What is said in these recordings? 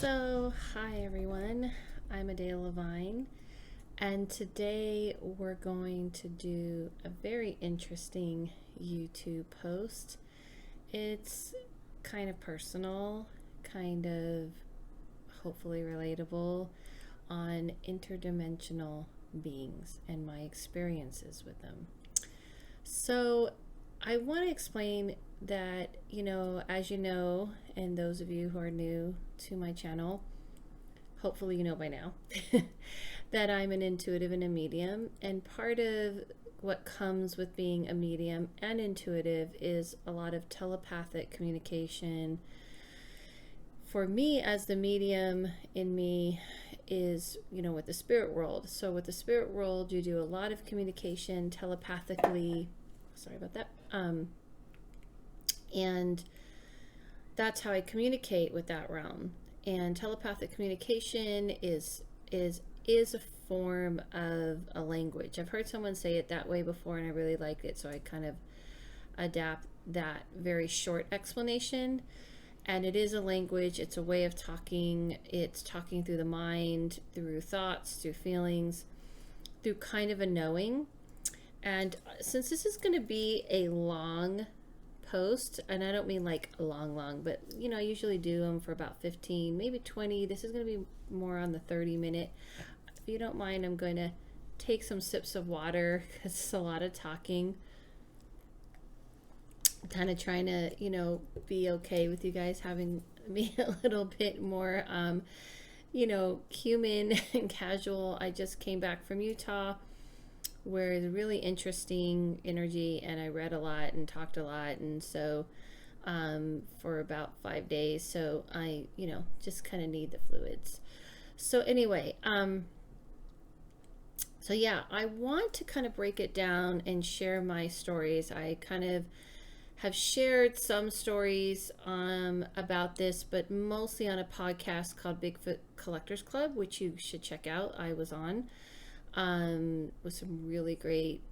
Hi everyone, I'm Adele Levine, and today we're going to do a very interesting YouTube post. It's kind of personal, kind of hopefully relatable on interdimensional beings and my experiences with them. So, I want to explain that, as you know, and those of you who are new to my channel, hopefully you know by now, that I'm an intuitive and a medium. And part of what comes with being a medium and intuitive is a lot of telepathic communication. For me, as the medium in me, is with the spirit world. So with the spirit world, you do a lot of communication telepathically. Sorry about that. And that's how I communicate with that realm. And telepathic communication is a form of a language. I've heard someone say it that way before, and I really like it, so I kind of adapt that very short explanation. And it is a language. It's a way of talking. It's talking through the mind, through thoughts, through feelings, through kind of a knowing. And since this is going to be a long post, and I don't mean like long, but I usually do them for about 15, maybe 20. This is going to be more on the 30-minute. If you don't mind, I'm going to take some sips of water because it's a lot of talking. Kind of trying to, be okay with you guys having me a little bit more, human and casual. I just came back from Utah, where it's really interesting energy, and I read a lot and talked a lot, and so for about 5 days. So I, just kind of need the fluids. So anyway, so yeah, I want to kind of break it down and share my stories. I kind of have shared some stories about this, but mostly on a podcast called Bigfoot Collectors Club, which you should check out. I was on with some really great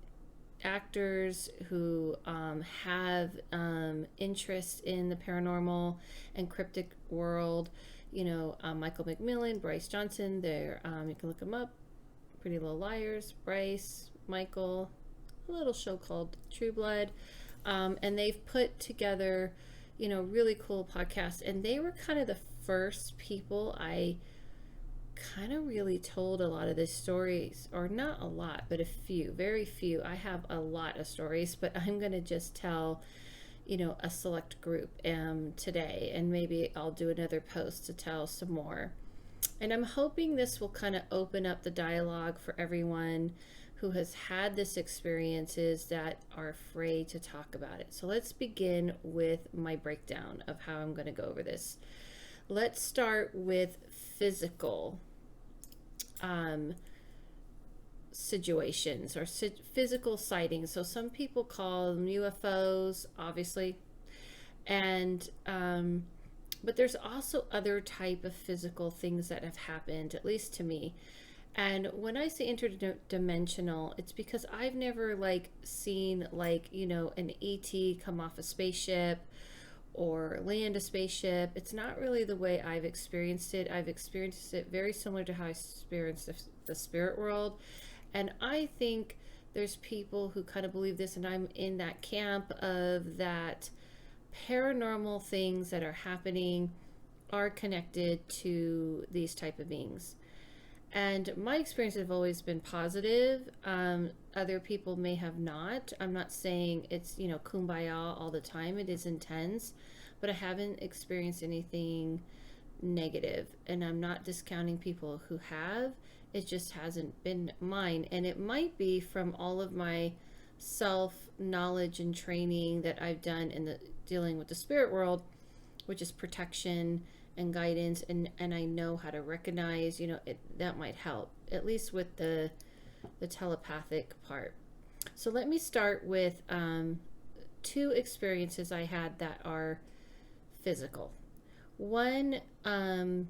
actors who have interest in the paranormal and cryptic world. Michael McMillan, Bryce Johnson. There, you can look them up. Pretty Little Liars, Bryce, Michael. A little show called True Blood. And they've put together, really cool podcasts. And they were kind of the first people I kind of really told a lot of the stories, or not a lot, but a few, very few. I have a lot of stories, but I'm going to just tell, a select group today. And maybe I'll do another post to tell some more. And I'm hoping this will kind of open up the dialogue for everyone who has had this experiences that are afraid to talk about it. So let's begin with my breakdown of how I'm going to go over this. Let's start with physical situations or physical sightings. So some people call them UFOs, obviously, and but there's also other type of physical things that have happened, at least to me. And when I say interdimensional, it's because I've never seen an ET come off a spaceship or land a spaceship. It's not really the way I've experienced it. I've experienced it very similar to how I experienced the spirit world. And I think there's people who kind of believe this, and I'm in that camp of that paranormal things that are happening are connected to these type of beings. And my experiences have always been positive. Other people may have not. I'm not saying it's, kumbaya all the time. It is intense, but I haven't experienced anything negative. And I'm not discounting people who have. It just hasn't been mine. And it might be from all of my self-knowledge and training that I've done in the dealing with the spirit world, which is protection and guidance, and I know how to recognize, that might help, at least with the telepathic part. So let me start with two experiences I had that are physical. One, I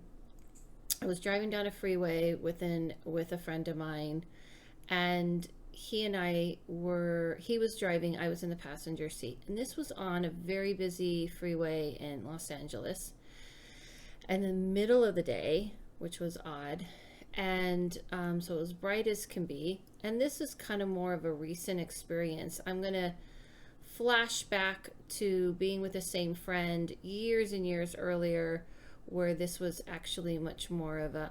was driving down a freeway with a friend of mine, and he was driving, I was in the passenger seat, and this was on a very busy freeway in Los Angeles. and in the middle of the day, which was odd. And so it was bright as can be. And this is kind of more of a recent experience. I'm going to flash back to being with the same friend years and years earlier, where this was actually much more of a,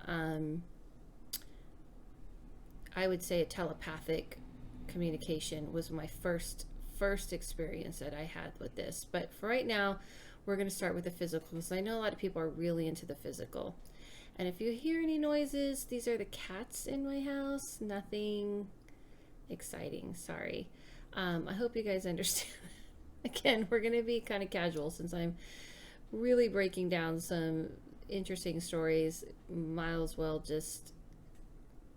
I would say a telepathic communication was my first experience that I had with this. But for right now, we're going to start with the physical, because I know a lot of people are really into the physical. And if you hear any noises, these are the cats in my house. Nothing exciting, sorry. I hope you guys understand. Again, we're going to be kind of casual since I'm really breaking down some interesting stories. Might as well just,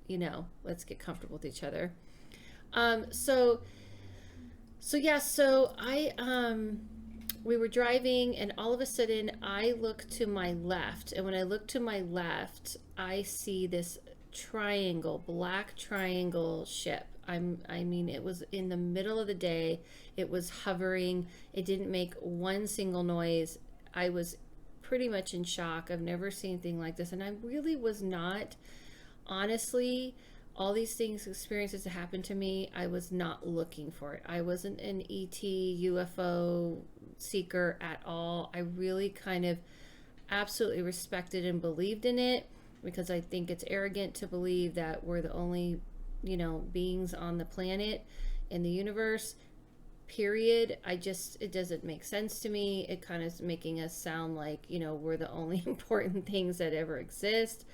let's get comfortable with each other. So we were driving, and all of a sudden I look to my left, and when I look to my left, I see this triangle, black triangle ship. I mean, it was in the middle of the day. It was hovering. It didn't make one single noise. I was pretty much in shock. I've never seen anything like this, and I really was not, honestly. All these experiences that happened to me, I was not looking for it. I wasn't an ET, UFO seeker at all. I really kind of absolutely respected and believed in it, because I think it's arrogant to believe that we're the only, beings on the planet in the universe, period. It doesn't make sense to me. It kind of is making us sound like, we're the only important things that ever exist.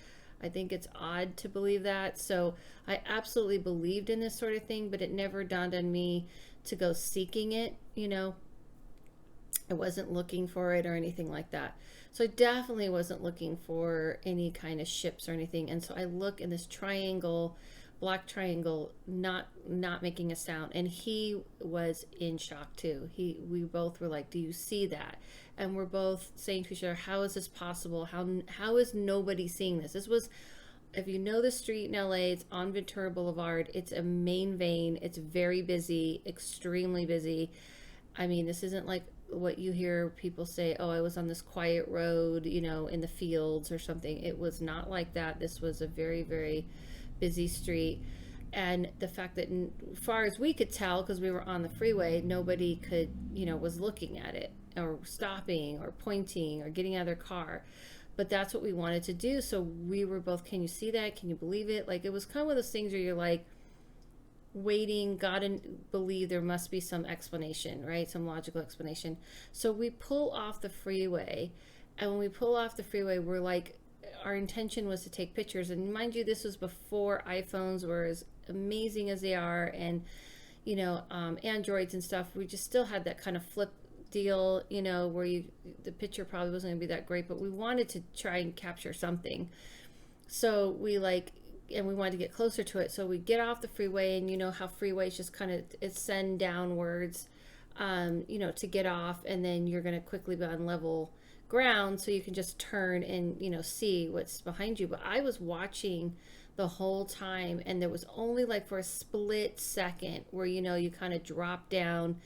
I think it's odd to believe that. So I absolutely believed in this sort of thing, but it never dawned on me to go seeking it. I wasn't looking for it or anything like that. So I definitely wasn't looking for any kind of ships or anything. And so I look in this triangle, black triangle, not making a sound. And he was in shock too. We both were like, do you see that? And we're both saying to each other, how is this possible? How is nobody seeing this? This was, if you know the street in LA, it's on Ventura Boulevard. It's a main vein. It's very busy, extremely busy. I mean, this isn't like what you hear people say, oh, I was on this quiet road, in the fields or something. It was not like that. This was a very, very busy street. And the fact that, as far as we could tell, because we were on the freeway, nobody could, was looking at it or stopping or pointing or getting out of their car. But that's what we wanted to do. So we were both, can you see that? Can you believe it? Like, it was kind of one of those things where you're like waiting, gotta believe there must be some explanation, right? Some logical explanation. So we pull off the freeway. And when we pull off the freeway, we're like, our intention was to take pictures. And mind you, this was before iPhones were as amazing as they are, and Androids and stuff. We just still had that kind of flip deal, where the picture probably wasn't going to be that great, but we wanted to try and capture something. So we wanted to get closer to it. So we get off the freeway, and how freeways just kind of ascend downwards, to get off, and then you're going to quickly be on level ground, so you can just turn and see what's behind you. But I was watching the whole time, and there was only like for a split second where you kind of drop down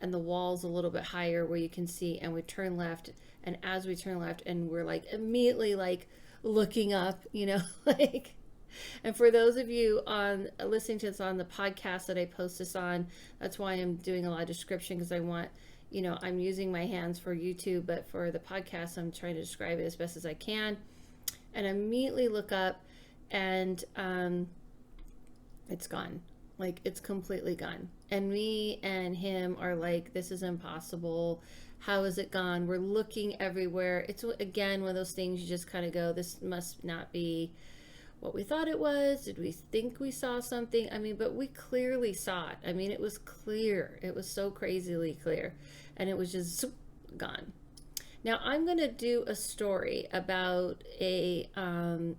and the wall's a little bit higher where you can see, and we turn left, and as we turn left, and we're like immediately like looking up, like. And for those of you on listening to this on the podcast that I post this on, that's why I'm doing a lot of description, because I want, I'm using my hands for YouTube, but for the podcast, I'm trying to describe it as best as I can. And I immediately look up, and it's gone. Like, it's completely gone. And me and him are like, this is impossible. How is it gone? We're looking everywhere. It's, again, one of those things you just kind of go, this must not be what we thought it was. Did we think we saw something? I mean, but we clearly saw it. I mean, it was clear. It was so crazily clear. And it was just gone. Now, I'm going to do a story about a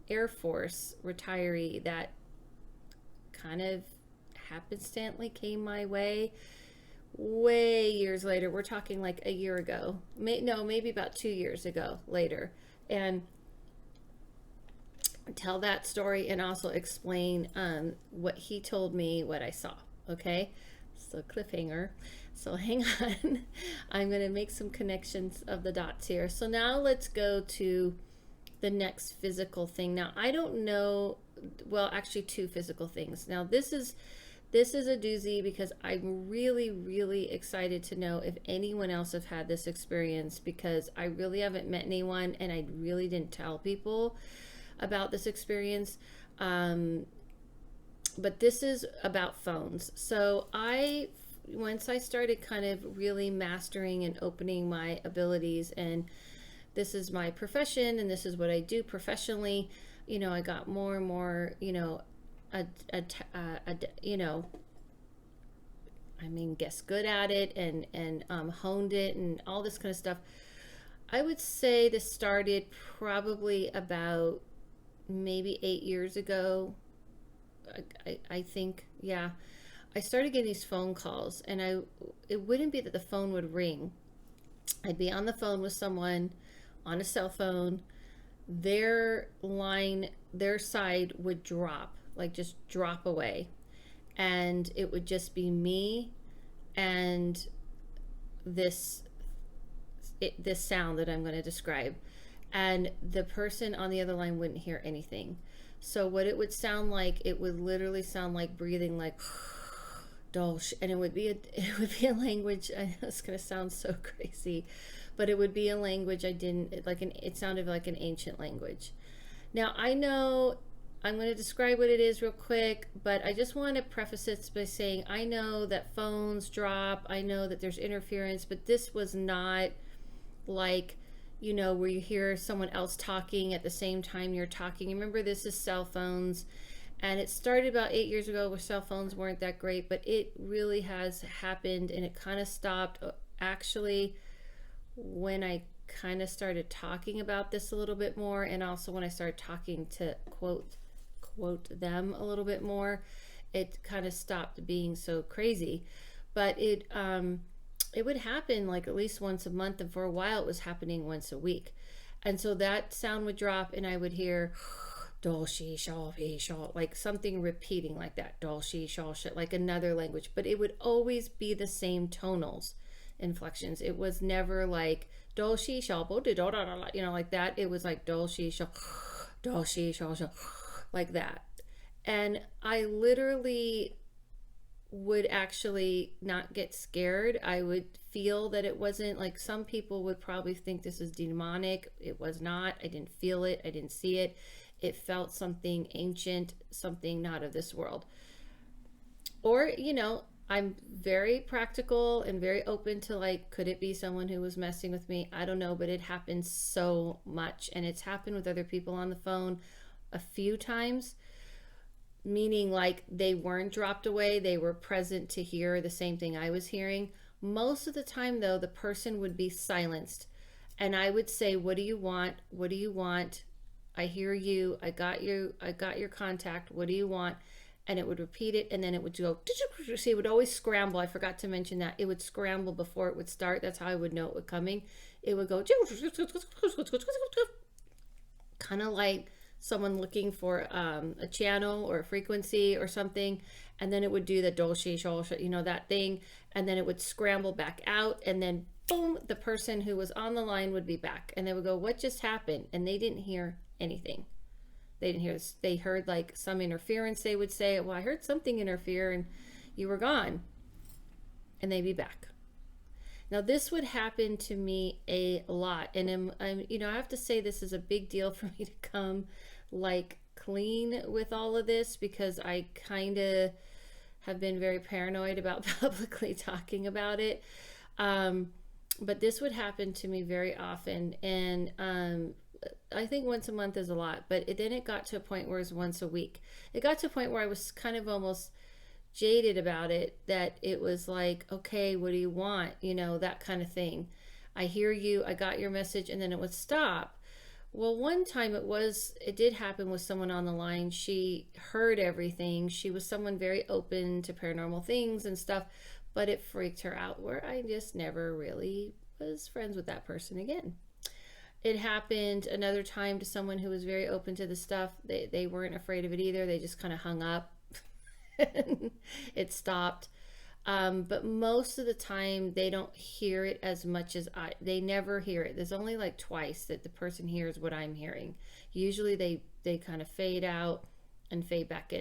Air Force retiree that kind of happenstantly came my way way years later. We're talking like a year ago. Maybe about 2 years ago later. And tell that story and also explain what he told me, what I saw. Okay? So cliffhanger. So hang on. I'm going to make some connections of the dots here. So now let's go to the next physical thing. Now, I don't know, well, actually two physical things. Now, this is a doozy because I'm really, really excited to know if anyone else have had this experience, because I really haven't met anyone and I really didn't tell people about this experience. But this is about phones. So once I started kind of really mastering and opening my abilities, and this is my profession and this is what I do professionally, I got more and more, guess good at it, and honed it and all this kind of stuff. I would say this started probably about maybe 8 years ago. I think, yeah. I started getting these phone calls, and it wouldn't be that the phone would ring. I'd be on the phone with someone on a cell phone. Their side would drop, like just drop away. And it would just be me and this sound that I'm going to describe. And the person on the other line wouldn't hear anything. So what it would sound like, it would literally sound like breathing, like dolsh, and it would be a language. I know it's going to sound so crazy, but it would be a language it sounded like an ancient language. Now, I know I'm going to describe what it is real quick, but I just want to preface it by saying I know that phones drop, I know that there's interference, but this was not like, where you hear someone else talking at the same time you're talking. Remember, this is cell phones, and it started about 8 years ago where cell phones weren't that great, but it really has happened, and it kind of stopped actually when I kind of started talking about this a little bit more, and also when I started talking to quote them a little bit more, it kind of stopped being so crazy. But it would happen like at least once a month, and for a while it was happening once a week. And so that sound would drop, and I would hear dolshi shaw shaw, like something repeating like that, dolshi shaw, like another language, but it would always be the same tonals, inflections. It was never like dolshi shaw, like that. It was like dolshi shaw, like that. And I literally would actually not get scared. I would feel that it wasn't, like some people would probably think this is demonic. It was not. I didn't feel it. I didn't see it. It felt something ancient, something not of this world. Or, I'm very practical and very open to, like, could it be someone who was messing with me? I don't know, but it happens so much. And it's happened with other people on the phone a few times, meaning like they weren't dropped away. They were present to hear the same thing I was hearing. Most of the time, though, the person would be silenced. And I would say, what do you want? What do you want? I hear you. I got you. I got your contact. What do you want? And it would repeat it, and then it would go, see, it would always scramble. I forgot to mention that. It would scramble before it would start. That's how I would know it was coming. It would go, kind of like someone looking for a channel or a frequency or something, and then it would do the dolce, that thing, and then it would scramble back out, and then boom, the person who was on the line would be back, and they would go, what just happened? And they didn't hear anything. They didn't hear this. They heard like some interference. They would say, well, I heard something interfere and you were gone. And they'd be back. Now, this would happen to me a lot. And I have to say this is a big deal for me to come like clean with all of this, because I kind of have been very paranoid about publicly talking about it. But this would happen to me very often. And I think once a month is a lot, but then it got to a point where it was once a week. It got to a point where I was kind of almost jaded about it, that it was like, okay, what do you want? That kind of thing. I hear you, I got your message, and then it would stop. Well, one time it did happen with someone on the line. She heard everything. She was someone very open to paranormal things and stuff, but it freaked her out, where I just never really was friends with that person again. It happened another time to someone who was very open to the stuff. They weren't afraid of it either. They just kind of hung up. It stopped. But most of the time they don't hear it as much as they never hear it. There's only like twice that the person hears what I'm hearing. Usually they kind of fade out and fade back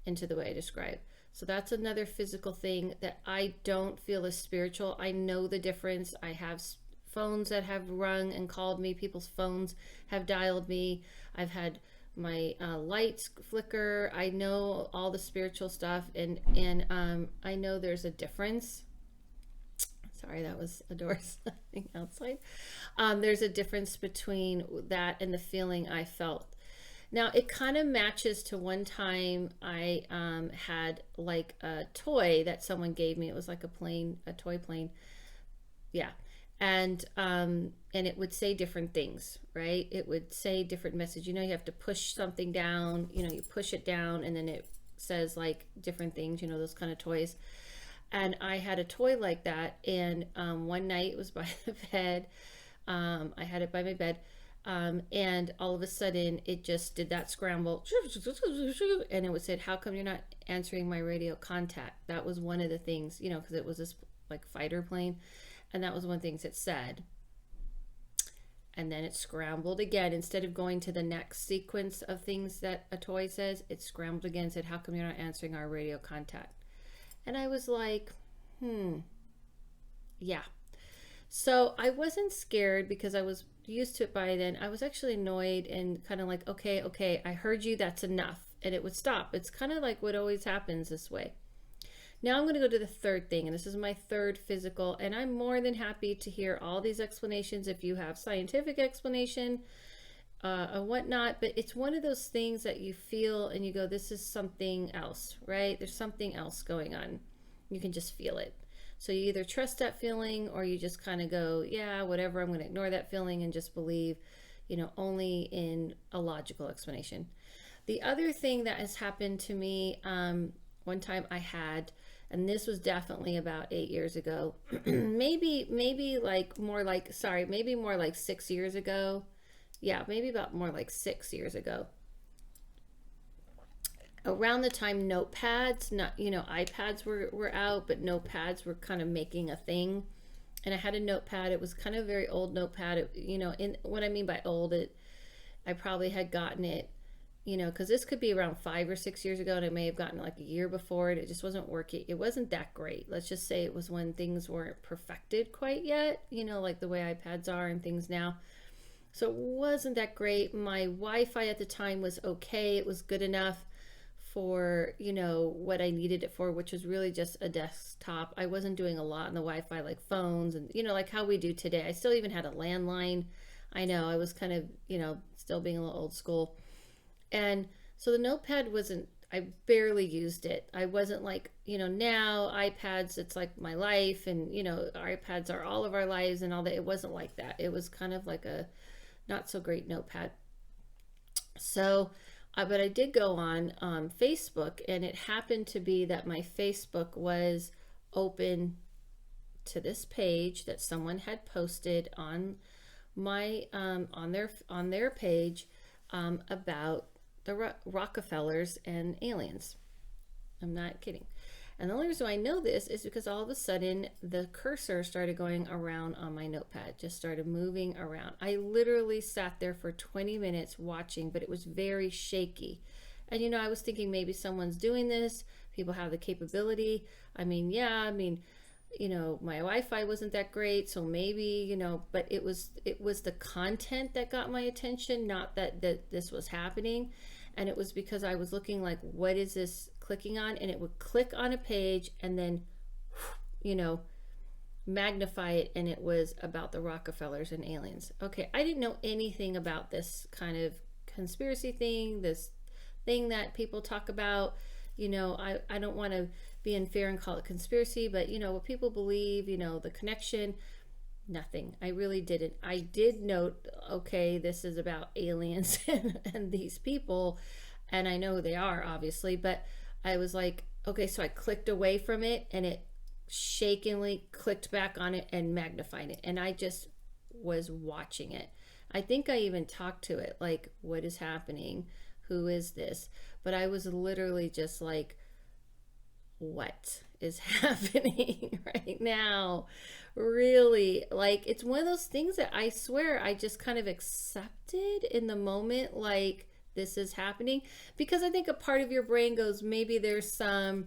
into the way I describe. So that's another physical thing that I don't feel is spiritual. I know the difference. I have phones that have rung and called me. People's phones have dialed me. I've had my lights flicker. I know all the spiritual stuff, and I know there's a difference. Sorry, that was a door slamming outside. There's a difference between that and the feeling I felt. Now it kind of matches to one time I had like a toy that someone gave me. It was like a plane, a toy plane. Yeah. And it would say different things, right? It would say different message. You know, you have to push something down, you know, you push it down and then it says like different things, you know, those kind of toys. And I had a toy like that, and one night it was by the bed. I had it by my bed. And all of a sudden it just did that scramble and it would say, how come you're not answering my radio contact? That was one of the things, you know, because it was this like fighter plane. And that was one of the things it said. And then it scrambled again. Instead of going to the next sequence of things that a toy says, it scrambled again and said, how come you're not answering our radio contact? And I was like, yeah. So I wasn't scared because I was used to it by then. I was actually annoyed and kind of like, okay, I heard you, that's enough. And it would stop. It's kind of like what always happens this way. Now I'm going to go to the third thing, and this is my third physical, and I'm more than happy to hear all these explanations if you have scientific explanation and whatnot, but it's one of those things that you feel and you go, this is something else, right? There's something else going on. You can just feel it. So you either trust that feeling or you just kind of go, yeah, whatever, I'm going to ignore that feeling and just believe, you know, only in a logical explanation. The other thing that has happened to me, one time I had, and this was definitely about 8 years ago, maybe more like 6 years ago. Yeah, maybe about more like 6 years ago. Around the time notepads, not, you know, iPads were out, but notepads were kind of making a thing. And I had a notepad. It was kind of a very old notepad. It, you know, in what I mean by old, I probably had gotten it, you know, because this could be around 5 or 6 years ago, and I may have gotten it like a year before it. It just wasn't working. It wasn't that great. Let's just say it was when things weren't perfected quite yet, you know, like the way iPads are and things now. So it wasn't that great. My Wi-Fi at the time was okay. It was good enough for, you know, what I needed it for, which was really just a desktop. I wasn't doing a lot on the Wi-Fi like phones and, you know, like how we do today. I still even had a landline. I know I was kind of, you know, still being a little old school. And so the notepad wasn't, I barely used it. I wasn't like, you know, now iPads, it's like my life, and, you know, iPads are all of our lives and all that. It wasn't like that. It was kind of like a not so great notepad. So, but I did go on Facebook, and it happened to be that my Facebook was open to this page that someone had posted on my on their page about the Rockefellers and aliens. I'm not kidding. And the only reason I know this is because all of a sudden the cursor started going around on my notepad, just started moving around. I literally sat there for 20 minutes watching, but it was very shaky. And, you know, I was thinking maybe someone's doing this. People have the capability. I mean, yeah, you know, my Wi-Fi wasn't that great, so maybe, you know, but it was the content that got my attention, not that this was happening. And it was because I was looking like, what is this clicking on? And it would click on a page and then, you know, magnify it, and it was about the Rockefellers and aliens. Okay, I didn't know anything about this kind of conspiracy thing, this thing that people talk about. You know, I don't want to be unfair and call it conspiracy, but, you know, what people believe, you know, the connection, nothing. I really didn't. I did note, okay, this is about aliens and these people, and I know who they are, obviously, but I was like, okay, so I clicked away from it, and it shakingly clicked back on it and magnified it, and I just was watching it. I think I even talked to it, like, what is happening? Who is this? But I was literally just like, what is happening right now. Really, like it's one of those things that I swear I just kind of accepted in the moment, like this is happening, because I think a part of your brain goes, maybe there's some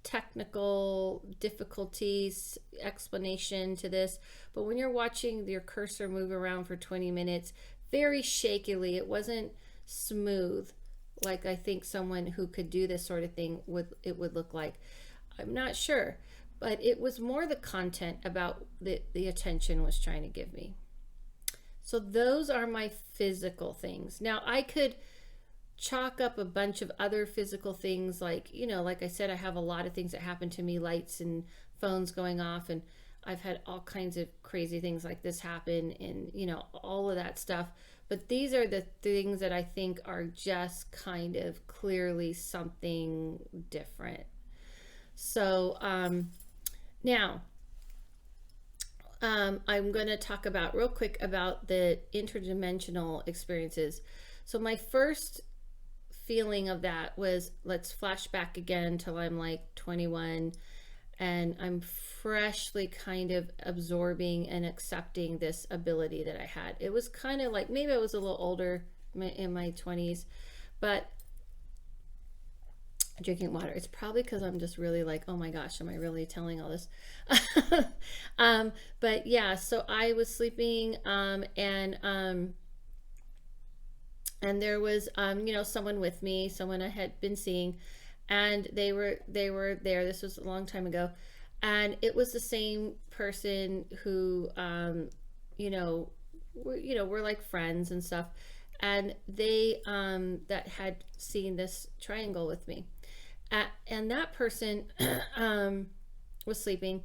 technical difficulties explanation to this, but when you're watching your cursor move around for 20 minutes very shakily, it wasn't smooth like I think someone who could do this sort of thing would look like. I'm not sure, but it was more the content about the attention was trying to give me. So those are my physical things. Now I could chalk up a bunch of other physical things, like, like I said, I have a lot of things that happen to me, lights and phones going off, and I've had all kinds of crazy things like this happen, and all of that stuff. But these are the things that I think are just kind of clearly something different. So now I'm going to talk about real quick about the interdimensional experiences. So my first feeling of that was, let's flash back again till I'm like 21, and I'm freshly kind of absorbing and accepting this ability that I had. It was kind of like, maybe I was a little older in my 20s, but drinking water. It's probably because I'm just really like, oh my gosh, am I really telling all this? But yeah, so I was sleeping, and there was someone with me, someone I had been seeing, and they were there. This was a long time ago, and it was the same person who we're like friends and stuff, and they that had seen this triangle with me, and that person was sleeping,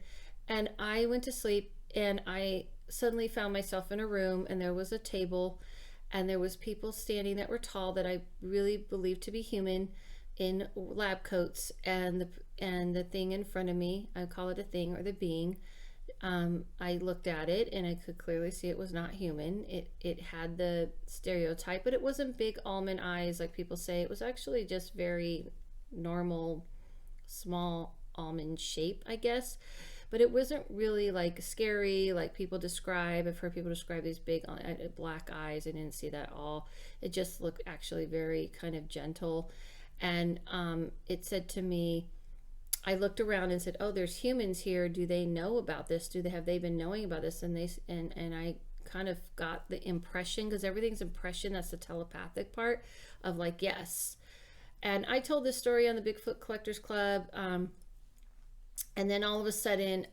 and I went to sleep, and I suddenly found myself in a room, and there was a table, and there was people standing that were tall that I really believed to be human in lab coats, and the thing in front of me, I call it a thing, or the being, I looked at it and I could clearly see it was not human. It had the stereotype, but it wasn't big almond eyes like people say. It was actually just very normal, small almond shape, I guess. But it wasn't really like scary like people describe. I've heard people describe these big black eyes. I didn't see that at all. It just looked actually very kind of gentle. And it said to me, I looked around and said, oh, there's humans here. Do they know about this? Have they been knowing about this? And I kind of got the impression, because everything's impression, that's the telepathic part of like, yes. And I told this story on the Bigfoot Collectors Club, and then all of a sudden,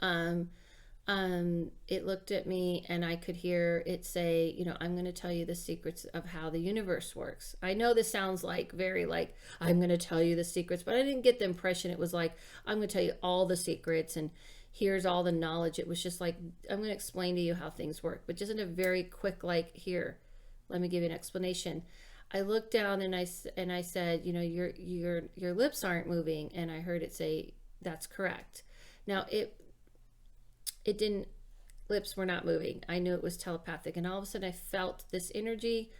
it looked at me, and I could hear it say, I'm going to tell you the secrets of how the universe works. I know this sounds like very like, I'm going to tell you the secrets, but I didn't get the impression it was like, I'm going to tell you all the secrets and here's all the knowledge. It was just like, I'm going to explain to you how things work, but just in a very quick, like, here, let me give you an explanation. I looked down and I said, your lips aren't moving. And I heard it say, that's correct. Now it didn't, lips were not moving. I knew it was telepathic. And all of a sudden I felt this energy,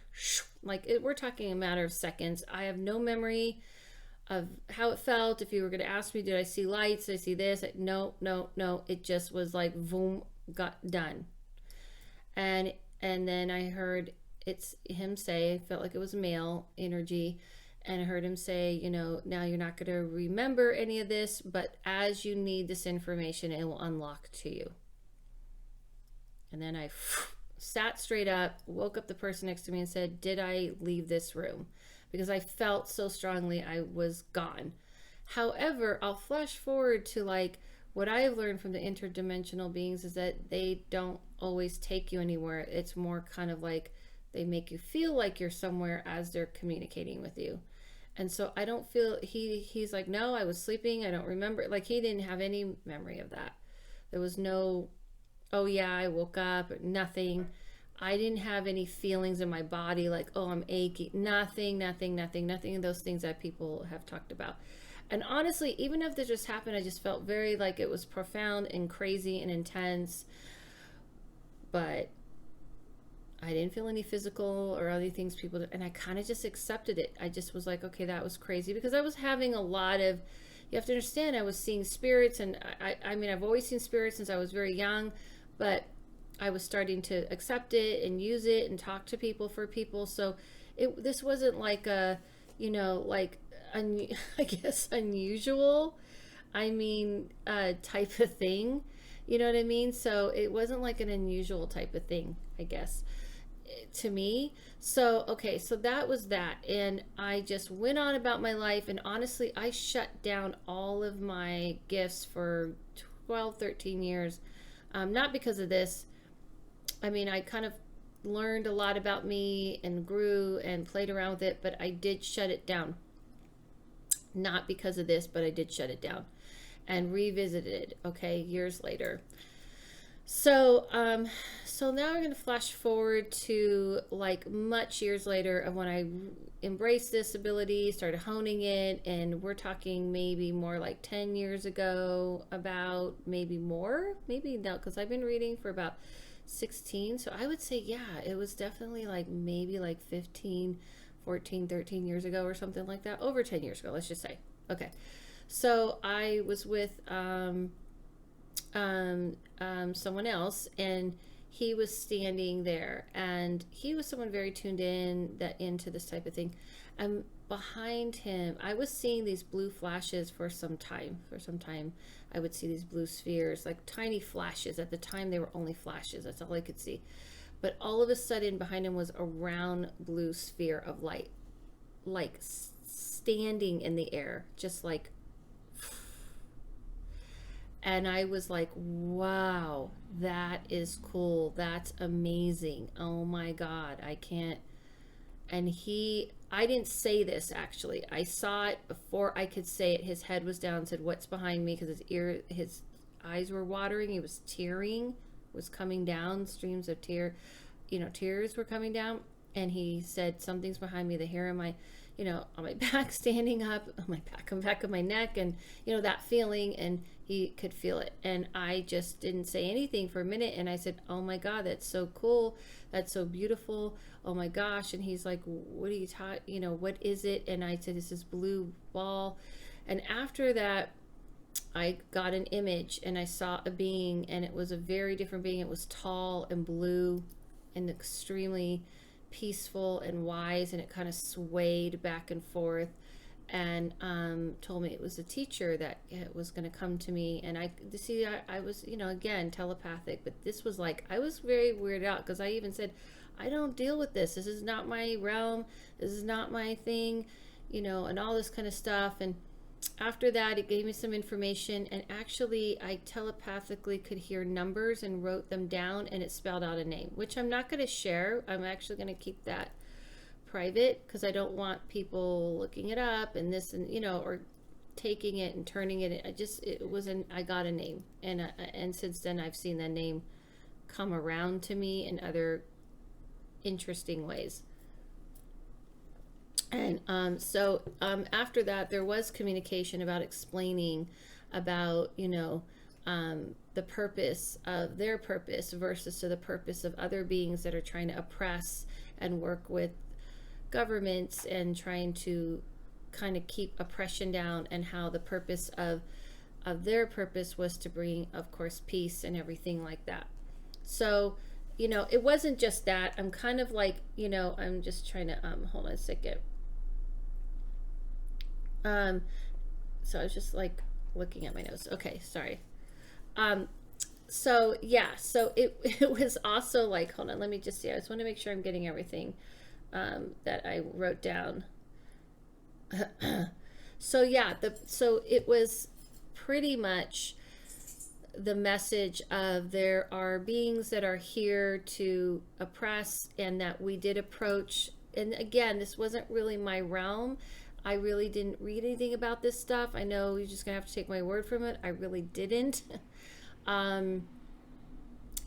like we're talking a matter of seconds. I have no memory of how it felt. If you were going to ask me, did I see lights? Did I see this? No. It just was like, boom, got done. And then I heard it's him say, it felt like it was male energy. And I heard him say, now you're not going to remember any of this, but as you need this information, it will unlock to you. And then I sat straight up, woke up the person next to me and said, did I leave this room? Because I felt so strongly I was gone. However, I'll flash forward to like what I have learned from the interdimensional beings is that they don't always take you anywhere. It's more kind of like they make you feel like you're somewhere as they're communicating with you. And so I don't feel, he's like, no, I was sleeping. I don't remember. Like he didn't have any memory of that. There was no, oh yeah, I woke up, nothing. I didn't have any feelings in my body like, oh, I'm achy. Nothing of those things that people have talked about. And honestly, even if this just happened, I just felt very like it was profound and crazy and intense. But I didn't feel any physical or other things people did, and I kind of just accepted it. I just was like, okay, that was crazy, because I was having a lot of, you have to understand, I was seeing spirits, and I mean, I've always seen spirits since I was very young, but I was starting to accept it and use it and talk to people for people. So this wasn't like a, like, I guess unusual, type of thing. You know what I mean? So it wasn't like an unusual type of thing, I guess, to me. So, okay, so that was that. And I just went on about my life. And honestly, I shut down all of my gifts for 12, 13 years. Not because of this. I mean, I kind of learned a lot about me and grew and played around with it, but I did shut it down. Not because of this, but I did shut it down and revisited, okay, years later. So, so now we're going to flash forward to like much years later of when I embraced this ability, started honing it, and we're talking maybe more like 10 years ago, about maybe more, maybe no, because I've been reading for about 16. So I would say, yeah, it was definitely like maybe like 15, 14, 13 years ago or something like that. Over 10 years ago, let's just say. Okay. So I was with someone else, and he was standing there, and he was someone very tuned in into this type of thing. And behind him, I was seeing these blue flashes for some time. I would see these blue spheres, like tiny flashes. At the time, they were only flashes. That's all I could see. But all of a sudden, behind him was a round blue sphere of light, like standing in the air, just like. And I was like, wow, that is cool. That's amazing. Oh my God, I can't. And I didn't say this actually. I saw it before I could say it. His head was down, said, "What's behind me?" Because his eyes were watering. He was tearing, was coming down, streams of tears were coming down. And he said, "Something's behind me." The hair on my, on my back standing up, on my back of my neck, and, that feeling, and he could feel it. And I just didn't say anything for a minute. And I said, "Oh my God, that's so cool. That's so beautiful. Oh my gosh." And he's like, "What are you what is it?" And I said, "This is blue ball." And after that, I got an image, and I saw a being, and it was a very different being. It was tall and blue and extremely peaceful and wise, and it kind of swayed back and forth, and told me it was a teacher that it was going to come to me. And I was, again, telepathic, but this was like, I was very weirded out, because I even said, "I don't deal with this. This is not my realm. This is not my thing," and all this kind of stuff. And after that, it gave me some information, and actually I telepathically could hear numbers and wrote them down, and it spelled out a name, which I'm not going to share. I'm actually going to keep that private, because I don't want people looking it up and this, and or taking it and turning it. I got a name, and since then I've seen that name come around to me in other interesting ways. And so after that, there was communication about explaining about, the purpose of their purpose versus to the purpose of other beings that are trying to oppress and work with governments and trying to kind of keep oppression down, and how the purpose of their purpose was to bring, of course, peace and everything like that. So, it wasn't just that. I'm kind of like, I'm just trying to, hold on a second. So I was just like looking at my notes. Okay, sorry. So yeah, so it was also like, hold on, let me just see. I just want to make sure I'm getting everything that I wrote down. So yeah, so it was pretty much the message of there are beings that are here to oppress, and that we did approach. And again, this wasn't really my realm. I really didn't read anything about this stuff. I know you're just gonna have to take my word from it. I really didn't.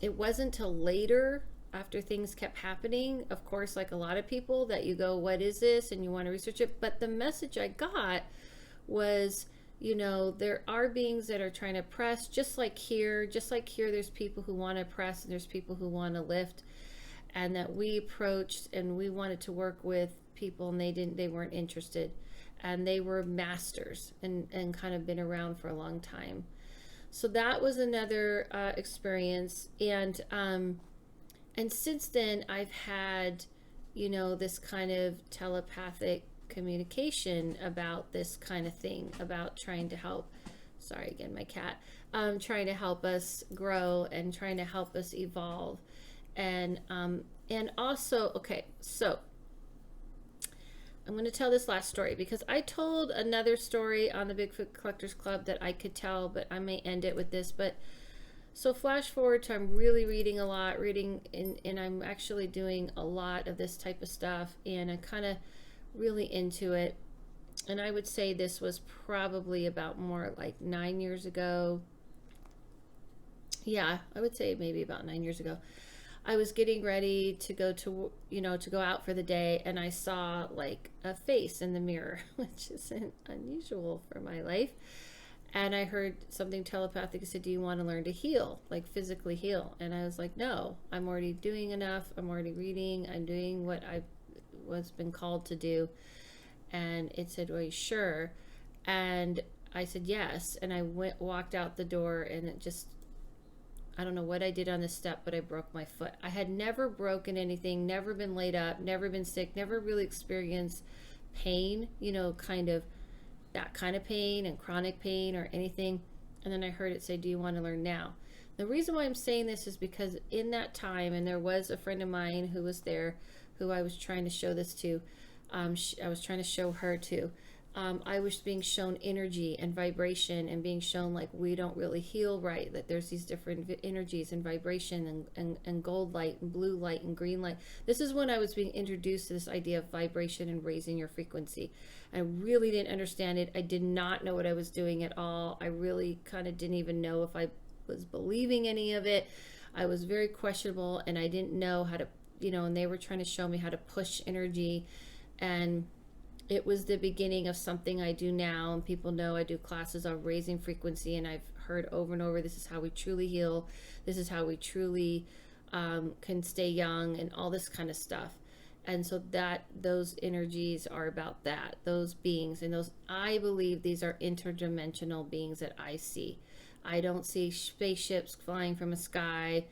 It wasn't till later, after things kept happening, of course, like a lot of people, that you go, "What is this?" and you want to research it. But the message I got was, there are beings that are trying to oppress, just like here. There's people who want to oppress, and there's people who want to lift, and that we approached, and we wanted to work with people, and they weren't interested, and they were masters and kind of been around for a long time. So that was another experience. And since then I've had, this kind of telepathic communication about this kind of thing, about trying to help, sorry again, my cat, trying to help us grow and trying to help us evolve. And also, okay, so I'm going to tell this last story because I told another story on the Bigfoot Collectors Club that I could tell, but I may end it with this. But so flash forward to, I'm really reading a lot, and I'm actually doing a lot of this type of stuff, and I'm kind of really into it. And I would say this was probably about more like 9 years ago. Yeah, I would say maybe about 9 years ago. I was getting ready to go to go out for the day, and I saw like a face in the mirror, which isn't unusual for my life. And I heard something telepathic. It said, "Do you want to learn to heal, like physically heal?" And I was like, "No, I'm already doing enough. I'm already reading. I'm doing what I was been called to do." And it said, "Well, you sure?" And I said, "Yes." And I walked out the door, and it just, I don't know what I did on this step, but I broke my foot. I had never broken anything, never been laid up, never been sick, never really experienced pain, kind of that kind of pain and chronic pain or anything. And then I heard it say, "Do you want to learn now?" The reason why I'm saying this is because in that time, and there was a friend of mine who was there, who I was trying to show this to, I was trying to show her to. I was being shown energy and vibration, and being shown like we don't really heal right, that there's these different energies and vibration and gold light and blue light and green light. This is when I was being introduced to this idea of vibration and raising your frequency. I really didn't understand it. I did not know what I was doing at all. I really kind of didn't even know if I was believing any of it. I was very questionable, and I didn't know how to, and they were trying to show me how to push energy. And it was the beginning of something I do now, and people know I do classes on raising frequency, and I've heard over and over, this is how we truly heal, this is how we truly can stay young, and all this kind of stuff. And so those energies are about that, those beings, and those, I believe these are interdimensional beings that I see. I don't see spaceships flying from a sky.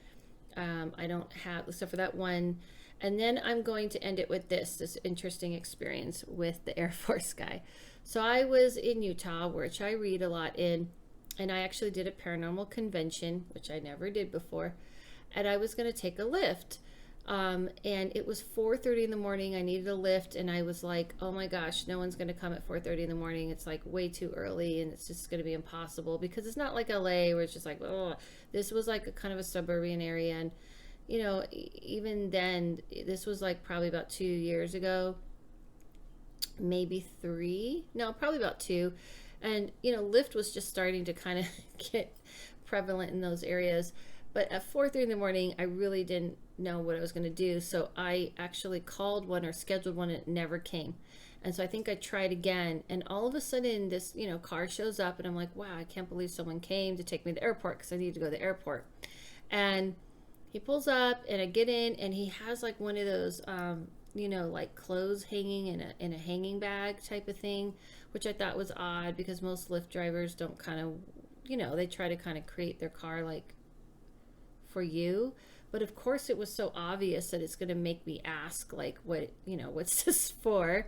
I don't have, except for that one. And then I'm going to end it with this interesting experience with the Air Force guy. So I was in Utah, which I read a lot in, and I actually did a paranormal convention, which I never did before. And I was going to take a lift. And it was 4:30 in the morning. I needed a lift, and I was like, oh my gosh, no one's going to come at 4:30 in the morning. It's like way too early, and it's just going to be impossible, because it's not like LA where it's just like, oh, this was like a kind of a suburban area. And even then, this was like probably about 2 years ago, maybe 3, no, probably about 2. And, Lyft was just starting to kind of get prevalent in those areas. But at 4:30 in the morning, I really didn't know what I was going to do. So I actually called one or scheduled one, and it never came. And so I think I tried again. And all of a sudden, this, car shows up, and I'm like, wow, I can't believe someone came to take me to the airport, because I needed to go to the airport. And he pulls up, and I get in, and he has like one of those, like clothes hanging in a hanging bag type of thing, which I thought was odd, because most Lyft drivers don't kind of, they try to kind of create their car like for you. But of course it was so obvious that it's going to make me ask, like, what's this for?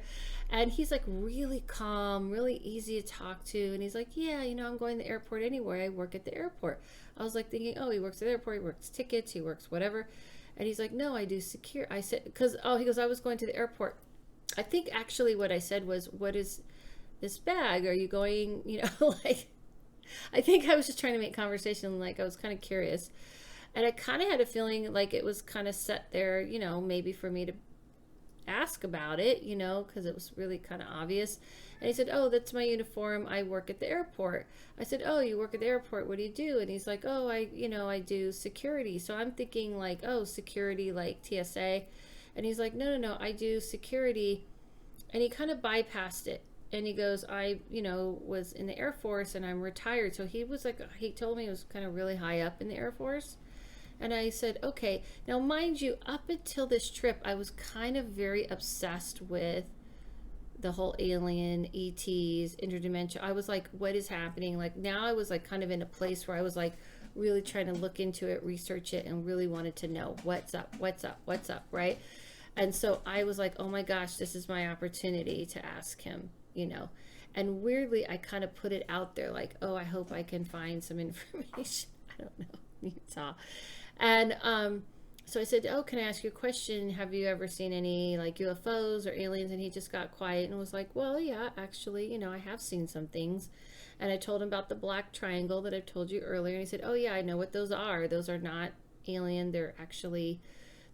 And he's like really calm, really easy to talk to. And he's like, yeah, I'm going to the airport anyway. I work at the airport. I was like thinking, oh, he works at the airport, he works tickets, he works whatever. And he's like, no, I do secure. I said, he goes, I was going to the airport. I think actually what I said was, what is this bag? Are you going, like, I think I was just trying to make conversation. Like, I was kind of curious. And I kind of had a feeling like it was kind of set there, maybe for me to ask about it, because it was really kind of obvious. And he said, oh, that's my uniform. I work at the airport. I said, oh, you work at the airport. What do you do? And he's like, oh, I do security. So I'm thinking like, oh, security, like TSA. And he's like, no, I do security. And he kind of bypassed it. And he goes, I, was in the Air Force, and I'm retired. So he was like, he told me he was kind of really high up in the Air Force. And I said, okay. Now, mind you, up until this trip, I was kind of very obsessed with the whole alien, ETs, interdimensional. I was like, what is happening? Like now I was like kind of in a place where I was like really trying to look into it, research it, and really wanted to know what's up, what's up, what's up, right? And so I was like, oh my gosh, this is my opportunity to ask him, you know. And weirdly, I kind of put it out there like, oh, I hope I can find some information. I don't know. You saw. And so I said, oh, can I ask you a question? Have you ever seen any like UFOs or aliens? And he just got quiet and was like, well, yeah, actually, you know, I have seen some things. And I told him about the black triangle that I've told you earlier. And he said, oh, yeah, I know what those are. Those are not alien. They're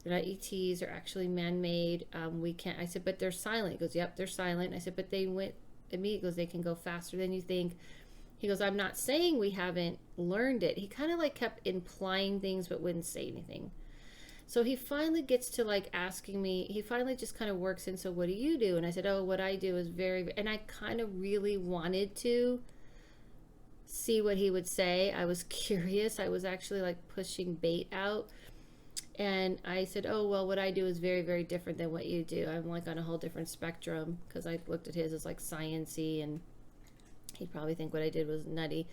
not ETs. They're actually man-made. We can't. I said, but they're silent. He goes, yep, they're silent. I said, but they went immediately. He goes, they can go faster than you think. He goes, I'm not saying we haven't learned it. He kind of like kept implying things but wouldn't say anything. So he finally gets to like asking me, he finally just kind of works in, so what do you do? And I said, oh, what I do is and I kind of really wanted to see what he would say. I was curious. I was actually like pushing bait out. And I said, oh, well, what I do is very, very different than what you do. I'm like on a whole different spectrum, because I looked at his as like science-y, and he'd probably think what I did was nutty.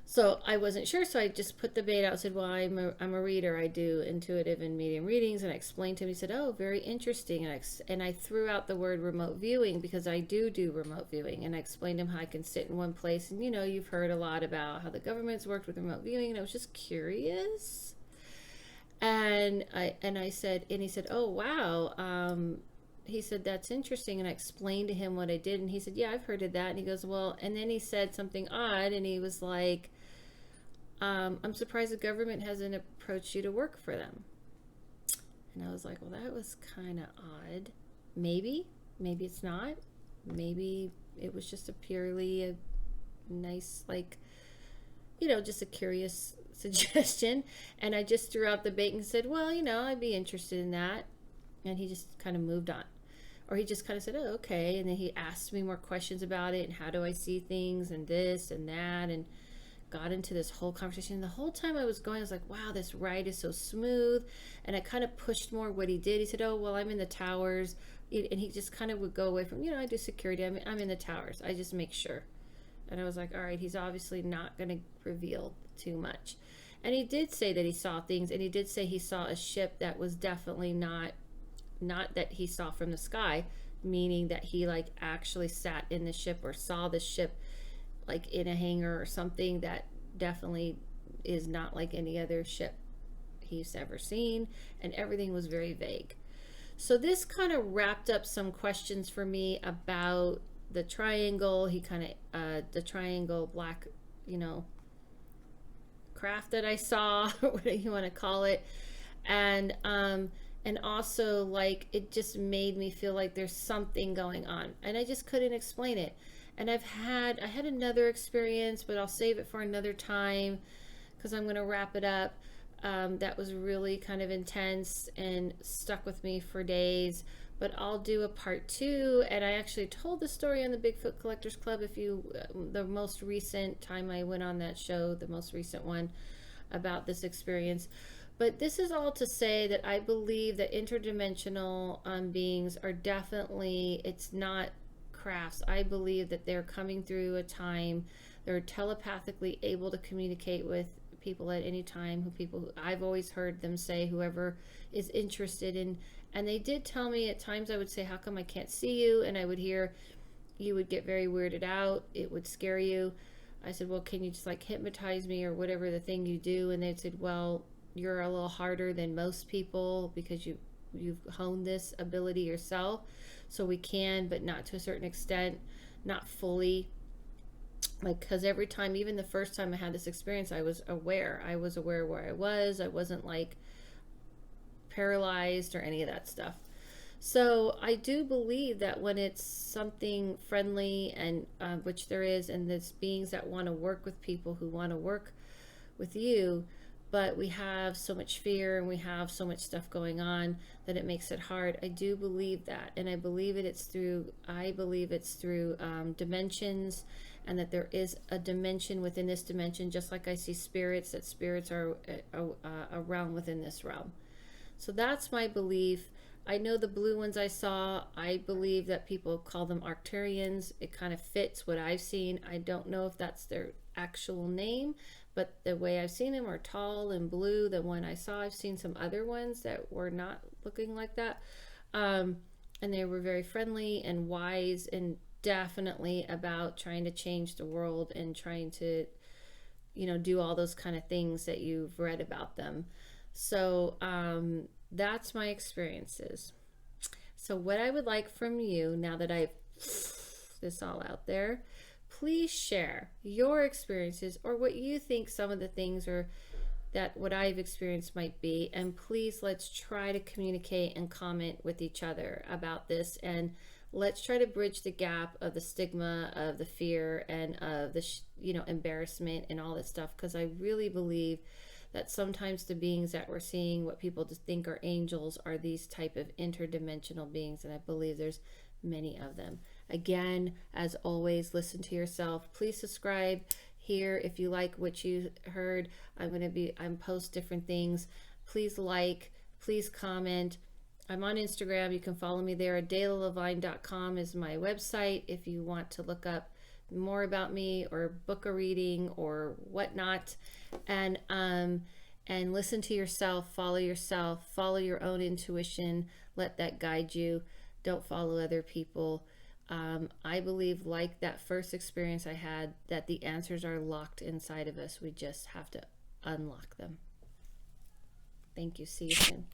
So I wasn't sure, so I just put the bait out and said, well, I'm a reader. I do intuitive and medium readings. And I explained to him. He said, oh, very interesting. And I threw out the word remote viewing, because I do remote viewing. And I explained to him how I can sit in one place. And, you know, you've heard a lot about how the government's worked with remote viewing. And I was just curious. And I said, and he said, oh, wow. He said, that's interesting. And I explained to him what I did. And he said, yeah, I've heard of that. And he goes, well, and then he said something odd. And he was like, I'm surprised the government hasn't approached you to work for them. And I was like, well, that was kind of odd. Maybe it's not. Maybe it was just purely a nice, like, you know, just a curious suggestion. And I just threw out the bait and said, well, you know, I'd be interested in that. And he just kind of moved on. Or he just kind of said, oh, okay. And then he asked me more questions about it, and how do I see things, and this and that, and got into this whole conversation. And the whole time I was going, I was like, wow, this ride is so smooth. And I kind of pushed more what he did. He said, oh, well, I'm in the towers. And he just kind of would go away from, you know, I do security. I'm in the towers. I just make sure. And I was like, all right, he's obviously not going to reveal too much. And he did say that he saw things. And he did say he saw a ship that was definitely not that he saw from the sky, meaning that he like actually sat in the ship or saw the ship like in a hangar or something, that definitely is not like any other ship he's ever seen. And everything was very vague. So this kind of wrapped up some questions for me about the triangle. He kind of the triangle black, you know, craft that I saw, whatever you want to call it. And also, like, it just made me feel like there's something going on, and I just couldn't explain it. And I had another experience, but I'll save it for another time, because I'm going to wrap it up. That was really kind of intense and stuck with me for days, but I'll do a part 2. And I actually told the story on the Bigfoot Collectors Club, the most recent time I went on that show, the most recent one, about this experience. But this is all to say that I believe that interdimensional beings are definitely, it's not crafts. I believe that they're coming through a time, they're telepathically able to communicate with people at any time, I've always heard them say, whoever is interested in, and they did tell me at times, I would say, how come I can't see you? And I would hear, you would get very weirded out, it would scare you. I said, well, can you just like hypnotize me or whatever the thing you do? And they said, well, you're a little harder than most people because you've honed this ability yourself. So we can, but not to a certain extent, not fully. Like, because every time, even the first time I had this experience, I was aware where I was. I wasn't like paralyzed or any of that stuff. So I do believe that when it's something friendly, and which there is, and there's beings that want to work with people who want to work with you, but we have so much fear and we have so much stuff going on that it makes it hard. I do believe that, and I believe it's through dimensions, and that there is a dimension within this dimension, just like I see spirits, that spirits are a realm within this realm. So that's my belief. I know the blue ones I saw, I believe that people call them Arcturians. It kind of fits what I've seen. I don't know if that's their actual name, but the way I've seen them are tall and blue. The one I saw, I've seen some other ones that were not looking like that. And they were very friendly and wise and definitely about trying to change the world and trying to, do all those kind of things that you've read about them. So that's my experiences. So what I would like from you, now that I've this all out there, please share your experiences or what you think some of the things are that what I've experienced might be. And please, let's try to communicate and comment with each other about this. And let's try to bridge the gap of the stigma, of the fear, and of the, embarrassment and all that stuff. Because I really believe that sometimes the beings that we're seeing, what people just think are angels, are these type of interdimensional beings. And I believe there's many of them. Again, as always, listen to yourself. Please subscribe here if you like what you heard. I'm post different things. Please like, please comment. I'm on Instagram. You can follow me there. DaylaLevine.com is my website if you want to look up more about me or book a reading or whatnot. And listen to yourself, follow your own intuition. Let that guide you. Don't follow other people. I believe, like that first experience I had, that the answers are locked inside of us. We just have to unlock them. Thank you. See you soon.